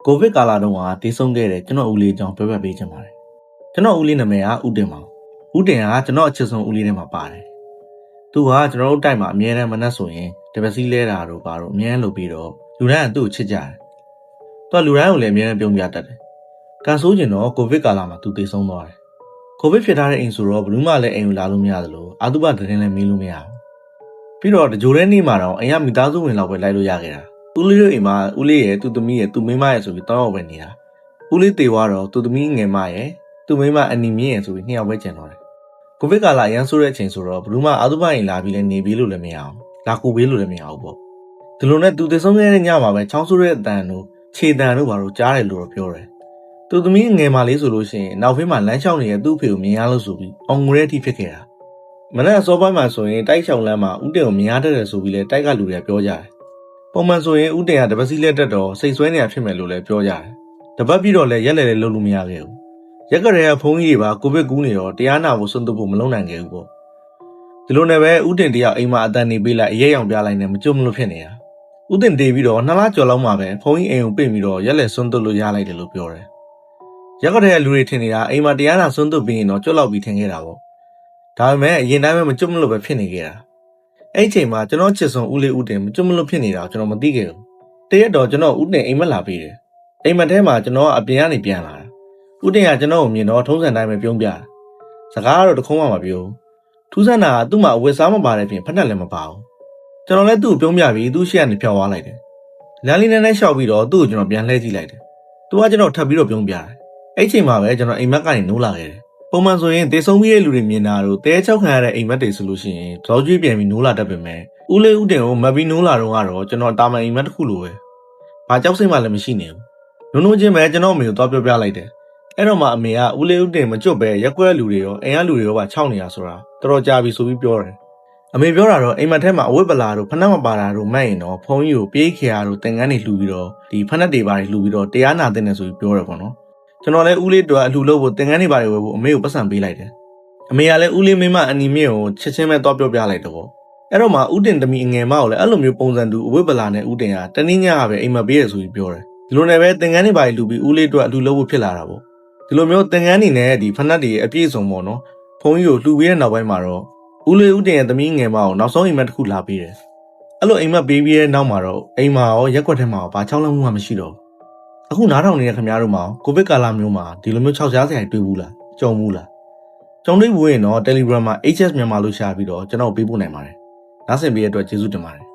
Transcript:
ကိုဗစ်ကာလတုန်းကတည်ဆုံခဲ့တဲ့ကျွန်တော်ဦးလေးအကြောင်းပြောပြပေးချင်ပါတယ်ကျွန်တော်ဦးလေးနာမည်ကဦးတင်ပါဦးတင်ကကျွန်တော်အချစ်ဆုံးဦးလေးထဲမှာပါတယ်သူကကျွန်တော်တို့တိုက်မှာအမြဲတမ်းမနှက်ဆိုရင်တပစီလဲတာတို့ပါတော့အမြဲလုပ်ပြီးတော့လူတိုင်းကသူ့ကိုချစ်ကြတယ်သူကလူတိုင်းကိုလည်းအမြဲတမ်းပြုံးပြတတ်တယ်ကန်ဆိုးကျင်တော့ကိုဗစ်ကာလမှာသူတည်ဆုံသွားတယ်ကိုဗစ်ဖြစ်ထားတဲ့အိမ်ဆိုတော့ဘယ်သူမှလည်းအိမ်ကိုလာလို့မရသလိုအာတုပသတင်းလည်းမေးလို့မရဘူးပြီးတော့တကြိုတဲ့နေ့မှာတော့အိမ်ကမိသားစုဝင်လောက်ပဲလိုက်လို့ရခဲ့တာဦးလေးတို့အိမ်မှာဦးလေးရဲ့သူ့သမီးရဲ့သူ့မိန်းမရဲ့ဆိုပြီး3ယောက်ပဲနေတာဦးလေးတေသွားတော့သူ့သမီးငယ်မရဲ့သူ့မိန်းမအနီမြင့်ရဲ့ဆိုပြီး2ယောက်ပဲကျန်တော့တယ်ကိုဗစ်ကာလအရန်ဆိုးတဲ့အချိန်ဆိုတော့ဘလူးမအာသုဘအိမ်လာပြီးလဲနေပြီးလို့လည်းမရအောင်လာကူပေးလို့လည်းမရဘူးပေါ့ဒီလိုနဲ့သူတည်ဆုံးခဲ့တဲ့ညမှာပဲချောင်းဆိုးတဲ့အတန်တို့ခြေတန်တို့ဘာလို့ကြားတယ်လို့တော့ပြောတယ်သူ့သမီးငယ်မလေးဆိုလို့ရှိရင်နောက်ဖေးမှာလမ်းလျှောက်နေတဲ့သူ့ဖေကိုမြင်ရလို့ဆိုပြီးအောင်ငွေတဲ့အထိဖြစ်ခဲ့တာမနေ့အစောပိုင်းမှာဆိုရင်တိုက်ချောင်းလမ်းမှာဦးတင်ကိုမြင်ရတတ်တယ်ဆိုပြီးလဲတိုက်ကလူတွေကပြောကြတယ်ပုံမှန်ဆိုရင်ဦးတင်ကတပတ်စီလက်တက်တော့စိတ်ဆွဲနေတာဖြစ်မယ်လို့လည်းပြောကြတယ်တပတ်ပြီးတော့လည်းရက်လည်းလုံးလို့မရခဲ့ဘူးရက်ကလေးကဖုန်းကြီးတွေပါကိုဗစ်ကူးနေတော့တရားနာဖို့စွန့်သွတ်ဖို့မလုပ်နိုင်ခဲ့ဘူးပေါ့ဒီလိုနဲ့ပဲဦးတင်တယောက်အိမ်မှာအတန်နေပေးလိုက်အရေးရောင်ပြလိုက်နဲ့မကြုံမလို့ဖြစ်နေတာဦးတင်တေးပြီးတော့2လကျော်လောက်မှပဲဖုန်းကြီးအိမ်ကိုပိတ်ပြီးတော့ရက်လည်းစွန့်သွတ်လို့ရလိုက်တယ်လို့ပြောတယ်ရက်ကလေးကလူတွေထင်နေတာအိမ်မှာတရားနာစွန့်သွတ်ပြီးရင်တော့ကြွတ်လောက်ပြီးထင်ခဲ့တာပေါ့ဒါပေမဲ့အရင်တိုင်းပဲမကြုံမလို့ပဲဖြစ်နေခဲ့တာအဲ့အချိန်မှာကျွန်တော်ချစ်ဆုံးဦးလေးဦးတင်မကြုံမလို့ဖြစ်နေတာကိုကျွန်တော်မသိခဲ့ဘူးတရက်တော့ကျွန်တော်ဦးတင်အိမ်မက်လာပေးတယ်အိမ်မက်ထဲမှာကျွန်တော်ကအပြင်ကနေပြန်လာတာဦးတင်ကကျွန်တော်ကိုမြင်တော့ထုံးစံတိုင်းပဲပြုံးပြတာစကားကတော့တခုံးမှမပြောထူးဆန်းတာကသူ့မှာအဝတ်စားမပါတဲ့ပြင်ဖက်နဲ့လည်းမပါဘူးကျွန်တော်လည်းသူ့ကိုပြုံးပြပြီးသူ့ရှေ့ကနေဖြောက်သွားလိုက်တယ်လမ်းလေးနဲ့ရှောက်ပြီးတော့သူ့ကိုကျွန်တော်ပြန်လှည့်ကြည့်လိုက်တယ်သူကကျွန်တော်ထပ်ပြီးတော့ပြုံးပြတယ်အဲ့ချိန်မှာပဲကျွန်တော်အိမ်မက်ကနေနိုးလာခဲ့တယ်ပုံမှန်ဆိုရင်တေဆုံးပြီးတဲ့လူတွေမြင်တာတို့တဲချောက်ခံရတဲ့အိမ်မက်တွေဆိုလို့ရှိရင်ဇောကျွေးပြန်ပြီးနိုးလာတတ်ပေမဲ့ဦးလေးဦးတင်ကိုမက်ပြီးနိုးလာတော့ကတော့ကျွန်တော်တာမန်အိမ်မက်တစ်ခုလိုပဲဘာကြောက်စိတ်မှလည်းမရှိနေဘူးနိုးချင်းပဲကျွန်တော်အမေကိုသွားပြောပြလိုက်တယ်အဲ့တော့မှအမေကဦးလေးဦးတင်မကြွတ်ပဲရက်ကွက်လူတွေရောအိမ်ကလူတွေရောပါခြောက်နေတာဆိုတာတော်တော်ကြာပြီဆိုပြီးပြောတယ်အမေပြောတာတော့အိမ်မက်ထဲမှာအဝတ်ပလာတို့ဖနက်မပါတာတို့မှတ်ရင်တော့ဖုန်းကြီးကိုပြေးခေရတို့တင်ကန်းတွေလှူပြီးတော့ဒီဖနက်တွေပါတွေလှူပြီးတော့တရားနာတဲ့နေဆိုပြီးပြောတယ်ပေါ့နော်ကျွန်တော်လည်းဦးလေးတို့အလှူလုပ်ဖို့တင်ကန်းတွေပါတွေဝယ်ဖို့အမေကိုပတ်စံပေးလိုက်တယ်အမေကလည်းဦးလေးမိမအနီမြင့်ကိုချက်ချင်းပဲတော့ပြောပြလိုက်တော့အဲ့တော့မှဦးတင်သမီးအငယ်မကိုလည်းအဲ့လိုမျိုးပုံစံတူအဝတ်ပလာနဲ့ဦးတင်ကတနည်းညကပဲအိမ်မက်ပေးရဆိုပြီးပြောတယ်ဒီလိုနဲ့ပဲတင်ကန်းတွေပါတွေလှူပြီးဦးလေးတို့အလှူလုပ်ဖို့ဖြစ်လာတာပေါ့ဒီလိုမျိုးတင်ကန်းတွေနဲ့ဒီဖနက်တွေအပြည့်စုံပေါ့နော်ဖုန်းကြီးကိုလှူပေးတဲ့နောက်ပိုင်းမှာတော့ဦးလေးဦးတင်ရဲ့သမီးငယ်မကိုနောက်ဆုံးအိမ်မက်တစ်ခုလာပေးတယ်အဲ့လိုအိမ်မက်ပေးပြီးတဲ့နောက်မှာတော့အိမ်မှာရောရက်ွက်ထဲမှာရောဘာချောင်းလုံးမှမရှိတော့အခုနားထောင်နေတဲ့ခင်ဗျားတို့မှာကိုဗစ်ကာလမျိုးမှာဒီလိုမျိုး6ရှားစရာတွေ့ဘူးလားကြုံဘူးလားကြုံတွေ့ဘူးရင်တော့ Telegram မှာ HS မြန်မာလို့ရှာပြီးတော့ကျွန်တော်ပေးပို့နိုင်ပါတယ်နားဆင်ပေးတဲ့အတွက်ကျေးဇူးတင်ပါတယ်